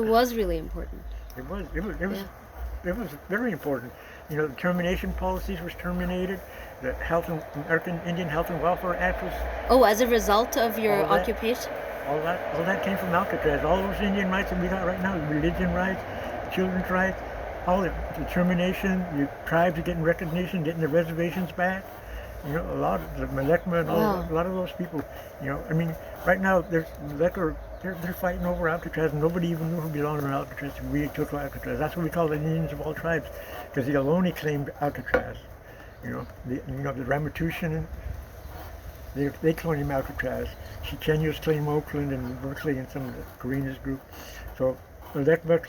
it was really important. It was very important. You know, the termination policies was terminated. The American Indian Health and Welfare Act was Oh, as a result of your all that. occupation? All that came from Alcatraz. All those Indian rights that we got right now, religion rights, children's rights, all the determination, the tribes are getting recognition, getting their reservations back. You know, a lot of the Malekma and Wow. a lot of those people. You know, I mean, right now there's Malekma. They're fighting over Alcatraz, and nobody even knew who belonged in Alcatraz. We took Alcatraz. That's what we call the Indians of all tribes, because the Ohlone claimed Alcatraz. The Ramaytush, they claim Alcatraz. Chichenyos claim Oakland and Berkeley and some of the Koreans group. So Malekma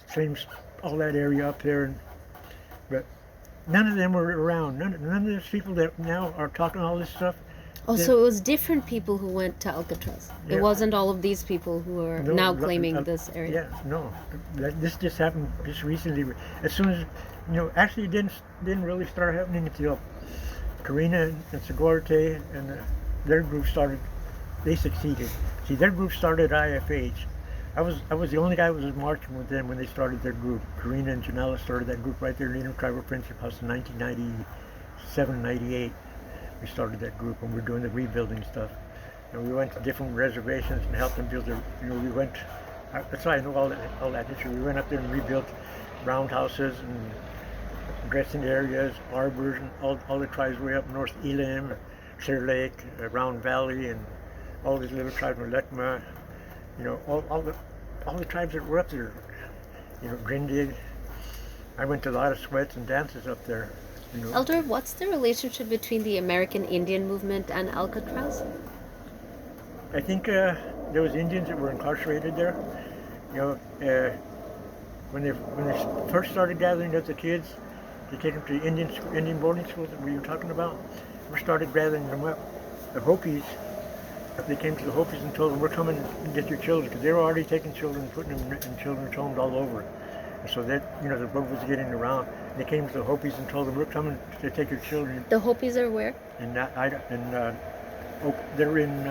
claims all that area up there, but none of them were around. None of those people that now are talking all this stuff. Oh, so it was different people who went to Alcatraz. Yeah. It wasn't all of these people who are No, now claiming this area. Yeah, no. This just happened just recently. As soon as, actually it didn't really start happening until Karina and Segorte and their group started. They succeeded. See, their group started IFH. I was the only guy who was marching with them when they started their group. Karina and Janela started that group right there in the Intertribal Friendship House in 1997, 98. We started that group, and we were doing the rebuilding stuff. And we went to different reservations and helped them build their. That's why I know all that history. We went up there and rebuilt roundhouses and dressing areas, arbors, and all the tribes way up north, Elam, Clear Lake, Round Valley, and all these little tribes, Malekma. All the tribes that were up there. Grindig. I went to a lot of sweats and dances up there. Elder, what's the relationship between the American Indian movement and Alcatraz? I think there was Indians that were incarcerated there. When they first started gathering up the kids, they take them to the Indian boarding schools that we were talking about. We started gathering them up. The Hopis, they came to the Hopis and told them, "We're coming to get your children," because they were already taking children and putting them in children's homes all over. And so that the book was getting around. They came to the Hopis and told them, "We're coming to take your children." The Hopis are where? They're in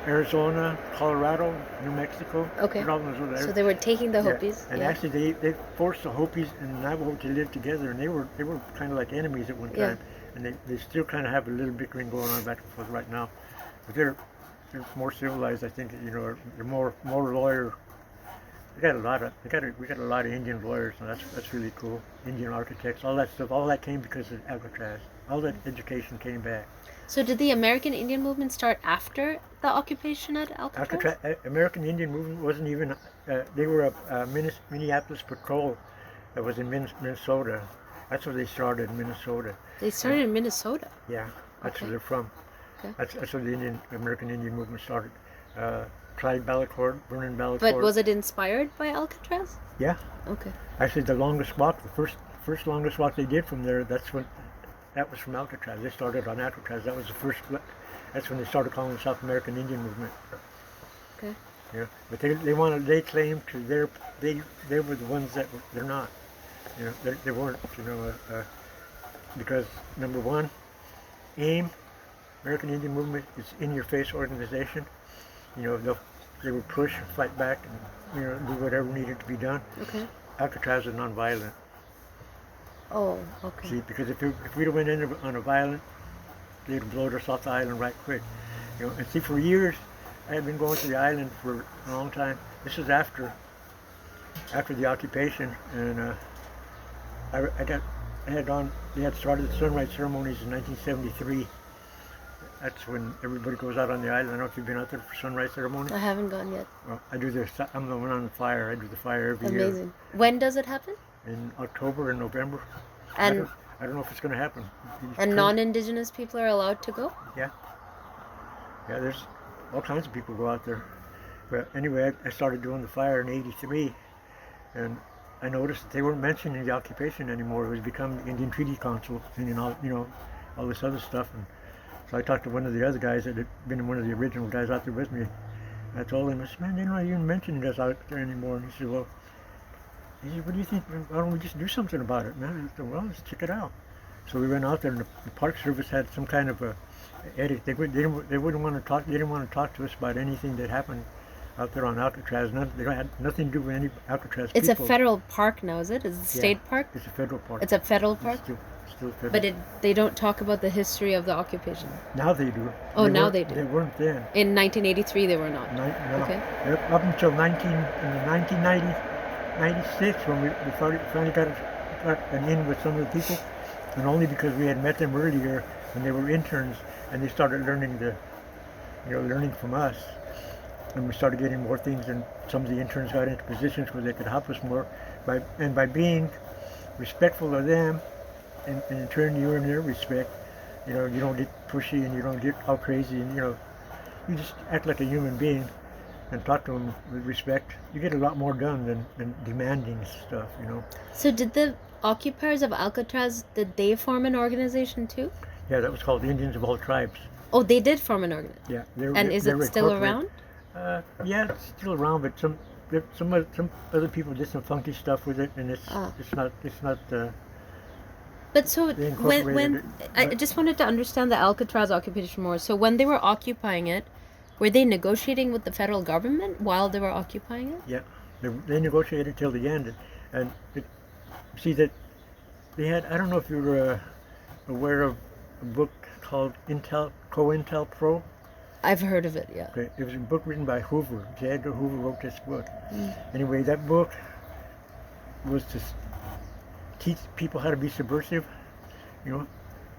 Arizona, Colorado, New Mexico. Okay. So they were taking the Hopis. And actually, they forced the Hopis and Navajo to live together, and they were kind of like enemies at one time. And they still kind of have a little bickering going on back and forth right now. But they're more civilized, I think. They're more lawyer. We got a lot of Indian lawyers, and that's really cool. Indian architects, all that stuff. All that came because of Alcatraz. All that education came back. So did the American Indian movement start after the occupation at Alcatraz? American Indian movement wasn't even. They were a Minneapolis patrol that was in Minnesota. That's where they started, in Minnesota. They started in Minnesota? Yeah, that's where they're from. Okay. That's where the American Indian movement started. Clyde Bellacourt, Vernon Bellacourt. But was it inspired by Alcatraz? Yeah. Okay. Actually, the longest walk, the first longest walk they did from there, that was from Alcatraz. They started on Alcatraz. That was the first. That's when they started calling the South American Indian movement. Okay. Yeah, but they claimed they were the ones that they're not. They weren't. Because number one, AIM, American Indian Movement, is in-your-face organization. They would push, fight back, and do whatever needed to be done. Okay. Alcatraz is non-violent. Oh, okay. See, because if we'd have went in on a violent, they'd have blown us off the island right quick. And see, for years, I had been going to the island for a long time. This was after the occupation, and they had started the sunrise ceremonies in 1973. That's when everybody goes out on the island. I don't know if you've been out there for sunrise ceremony. I haven't gone yet. Well, I'm the one on the fire. I do the fire every year. Amazing. When does it happen? In October and November. And I don't know if it's going to happen. And non-Indigenous people are allowed to go? Yeah. Yeah, there's all kinds of people go out there. But anyway, I started doing the fire in '83, and I noticed that they weren't mentioning the occupation anymore. It was become the Indian Treaty Council and all this other stuff. And so I talked to one of the other guys that had been one of the original guys out there with me. I told him, I said, "Man, they're not even mentioning us out there anymore." And he said, "What do you think? Why don't we just do something about it, man?" I said, "Well, let's check it out." So we went out there, and the Park Service had some kind of a edit. They wouldn't want to talk. They didn't want to talk to us about anything that happened out there on Alcatraz. They don't have nothing to do with any Alcatraz It's a people. federal park now, is it? Is it a state park? It's a federal park. It's a federal park? Still federal. But they don't talk about the history of the occupation. Now they do. Oh, now they do. They weren't then. In 1983, they were not. No. Okay. Up until 1996, when we finally got an in with some of the people, and only because we had met them earlier when they were interns, and they started learning learning from us, and we started getting more things, and some of the interns got into positions where they could help us more, by being respectful of them, and in turn you earn their respect. You don't get pushy and you don't get all crazy, and you just act like a human being and talk to them with respect. You get a lot more done than demanding stuff. So did the occupiers of Alcatraz, did they form an organization too? Yeah, that was called Indians of All Tribes. Oh, they did form an organization. Yeah. And is it still around? Yeah, it's still around, but some other people did some funky stuff with it, and it's not. But so They when incorporated I it. just wanted to understand the Alcatraz occupation more. So when they were occupying it, were they negotiating with the federal government while they were occupying it? Yeah, they negotiated till the end, and see that they had. I don't know if you were aware of a book called COINTEL Pro. I've heard of it, yeah. Okay, it was a book written by Hoover. J. Edgar Hoover wrote this book. Anyway, that book was to teach people how to be subversive,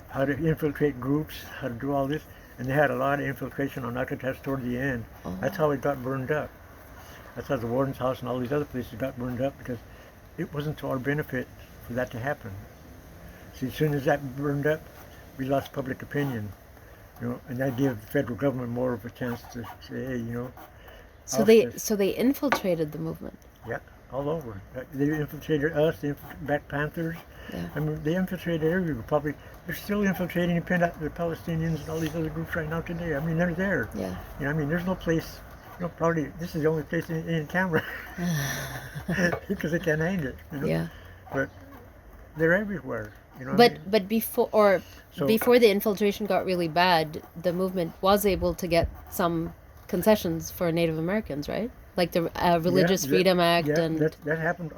how to infiltrate groups, how to do all this. And they had a lot of infiltration on Alcatraz toward the end. Oh. That's how it got burned up. That's how the warden's house and all these other places got burned up, because it wasn't to our benefit for that to happen. See, as soon as that burned up, we lost public opinion, and that gave the federal government more of a chance to say, hey, So they infiltrated the movement. Yeah, all over. They infiltrated us, Black Panthers. Yeah. I mean, they infiltrated everywhere. Probably they're still infiltrating the Palestinians and all these other groups right now today. I mean, they're there. Yeah. There's no place. Probably this is the only place in camera because they can't hang it. Yeah. But they're everywhere. But before the infiltration got really bad, the movement was able to get some concessions for Native Americans, right? Like the Religious Freedom Act, and that happened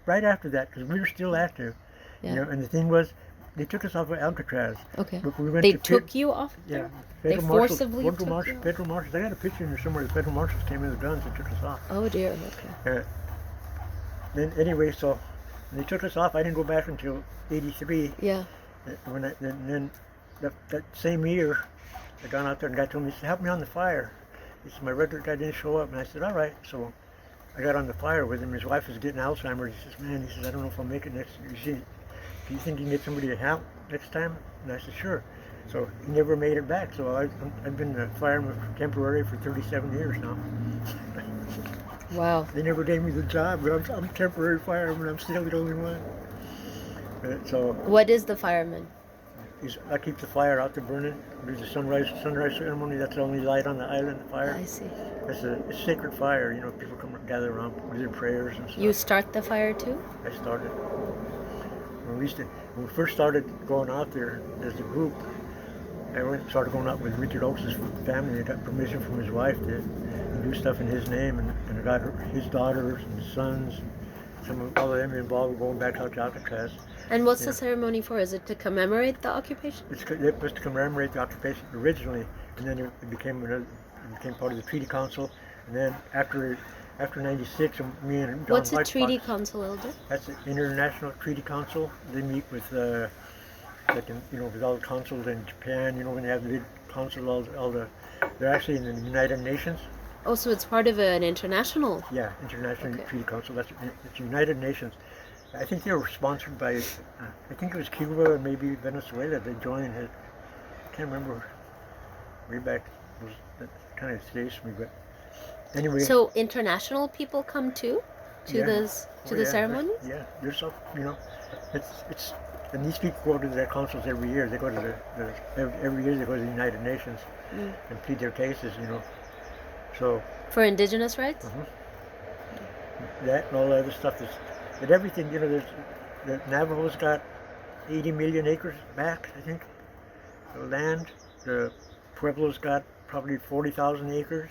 right after that, because we were still active. Yeah. And the thing was, they took us off of Alcatraz. Okay. But we went They to took you off? Yeah. They forcibly took you off? Federal marshals. I got a picture in there somewhere. The federal marshals came in with guns and took us off. Oh dear. Okay. Then anyway, so when they took us off, I didn't go back until '83. Yeah. Then that same year, I got out there and the guy told me, he said, help me on the fire. He said, my regular guy didn't show up. And I said, all right. So I got on the fire with him. His wife was getting Alzheimer's. He says, man, I don't know if I'll make it next year. Do you think you can get somebody to help next time? And I said, sure. So he never made it back. So I've been a fireman temporary for 37 years now. Wow. They never gave me the job, but I'm temporary fireman. I'm still the only one. So What is the fireman? I keep the fire out there burning. There's a sunrise ceremony. That's the only light on the island, the fire. I see. It's a sacred fire. People come gather around with their prayers and stuff. You start the fire too? I started. When we first started going out there as a group, started going out with Richard Oaks' family. I got permission from his wife to do stuff in his name, and I got his daughters and his sons, all of them involved with going back out to Alcatraz. And what's the ceremony for? Is it to commemorate the occupation? It was to commemorate the occupation originally, and then it became part of the Treaty Council, and then after '96, me and John What's a White Treaty Fox, Council, Elder? That's the International Treaty Council. They meet with with all the consuls in Japan. When they have the big council, they're actually in the United Nations. Oh, so it's part of an international. Yeah, International Treaty Council. It's United Nations. I think they were sponsored by, I think it was Cuba and maybe Venezuela. They joined it. I can't remember. Way back, that kind of escapes me, but anyway. So international people come too to the ceremony? Yeah, there's some, it's and these people go to their councils every year. They go to every year they go to the United Nations and plead their cases, So for indigenous rights? That and all the other stuff but everything, the Navajo's got 80 million acres back, I think, of land. The Pueblo's got probably 40,000 acres.